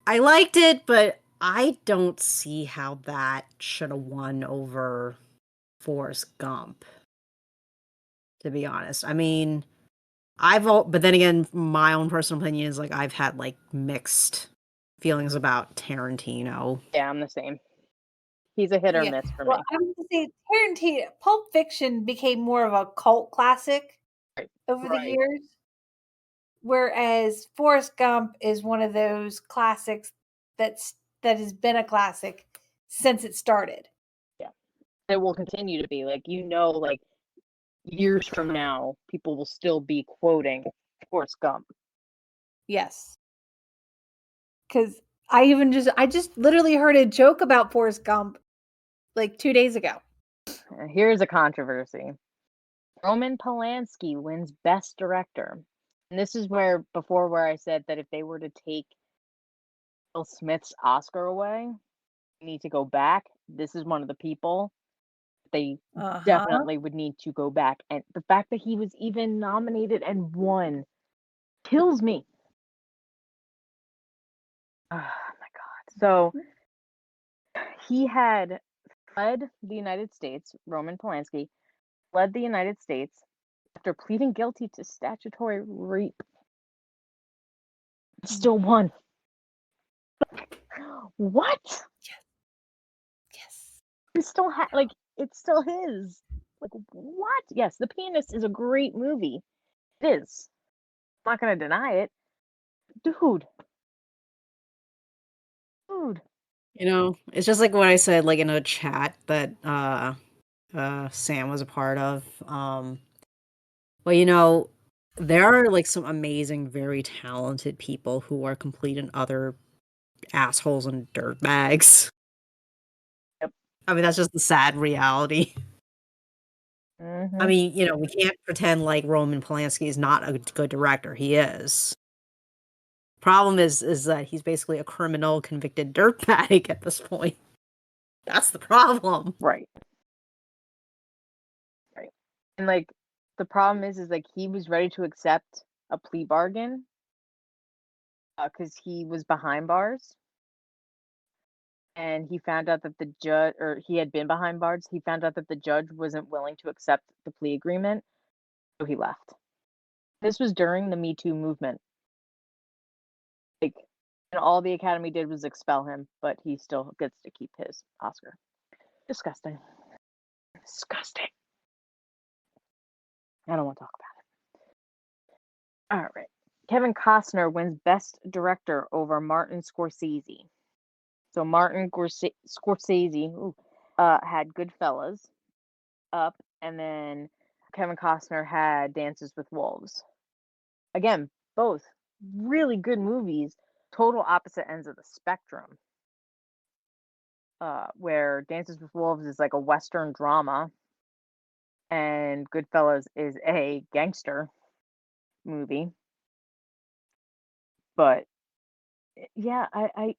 I liked it, but I don't see how that should have won over Forrest Gump, to be honest. I mean, but then again, my own personal opinion is like I've had like mixed feelings about Tarantino. Yeah, I'm the same. He's a hit or miss for me. I was going to say Tarantino, Pulp Fiction became more of a cult classic over the years, whereas Forrest Gump is one of those classics that has been a classic since it started. Yeah, it will continue to be like years from now, people will still be quoting Forrest Gump. Yes, because I just literally heard a joke about Forrest Gump like 2 days ago. Here's a controversy. Roman Polanski wins Best Director. And this is where I said that if they were to take Will Smith's Oscar away, they need to go back. This is one of the people they definitely would need to go back. And the fact that he was even nominated and won kills me. Oh my God. So he had fled the United States, Roman Polanski, fled the United States after pleading guilty to statutory rape. Still won. What? Yes. He still it's still his. Like, what? Yes, The Pianist is a great movie. It is. I'm not gonna deny it. Dude. It's just like what I said, like in a chat that Sam was a part of. Well, there are like some amazing, very talented people who are complete and utter assholes and dirtbags. Yep. I mean, that's just the sad reality. Mm-hmm. I mean, we can't pretend like Roman Polanski is not a good director. He is. Problem is that he's basically a criminal convicted dirtbag at this point. That's the problem. Right. And like the problem is like he was ready to accept a plea bargain because he was behind bars. And he found out that the judge, or he had been behind bars, he found out that the judge wasn't willing to accept the plea agreement, so he left. This was during the Me Too movement. Like, and all the Academy did was expel him, but he still gets to keep his Oscar. Disgusting. Disgusting. I don't want to talk about it. All right. Kevin Costner wins Best Director over Martin Scorsese. So Martin Scorsese had Goodfellas up, and then Kevin Costner had Dances with Wolves. Again, both really good movies, total opposite ends of the spectrum. Where Dances with Wolves is like a Western drama, and Goodfellas is a gangster movie. But yeah, I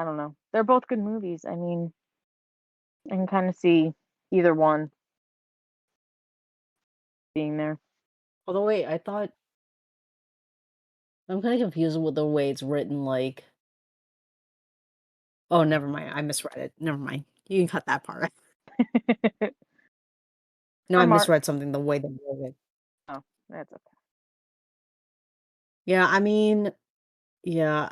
don't know. They're both good movies. I mean, I can kind of see either one being there. Although wait, I thought I'm kind of confused with the way it's written. Like, oh, never mind. I misread it. Never mind. You can cut that part. No, I misread something. The way they wrote it. Oh, that's okay. Yeah, I mean, yeah.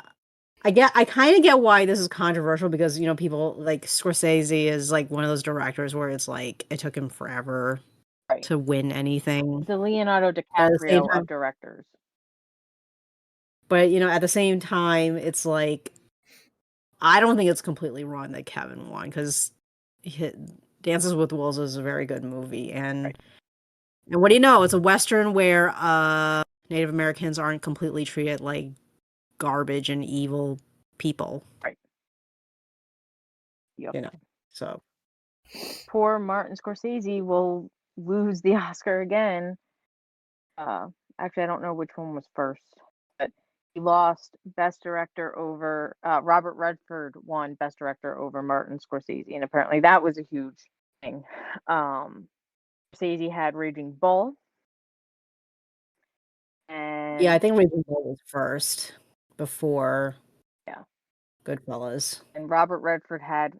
I kind of get why this is controversial because, you know, people like Scorsese is like one of those directors where it's like it took him forever Right. to win anything. The Leonardo At the same DiCaprio time, of directors. but you know, at the same time, it's like I don't think it's completely wrong that Kevin won because Dances with Wolves is a very good movie, Right. and what do you know? It's a Western where Native Americans aren't completely treated like garbage and evil people. Right. Yep. You know, so Poor Martin Scorsese will lose the Oscar again. Actually, I don't know which one was first, but he lost Best Director over Robert Redford won Best Director over Martin Scorsese, and apparently that was a huge thing. Scorsese had Raging Bull, and yeah, I think Raging Bull was first before yeah, Goodfellas. and Robert Redford had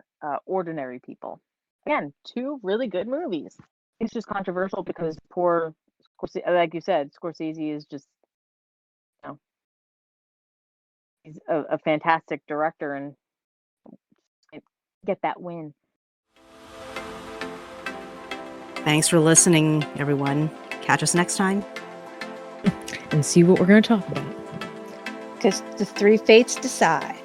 Ordinary People. Again, two really good movies. It's just controversial because poor Scorsese, like you said, Scorsese is just, you know, he's a fantastic director and get that win. Thanks for listening, everyone. Catch us next time. And see what we're going to talk about. Because the three fates decide.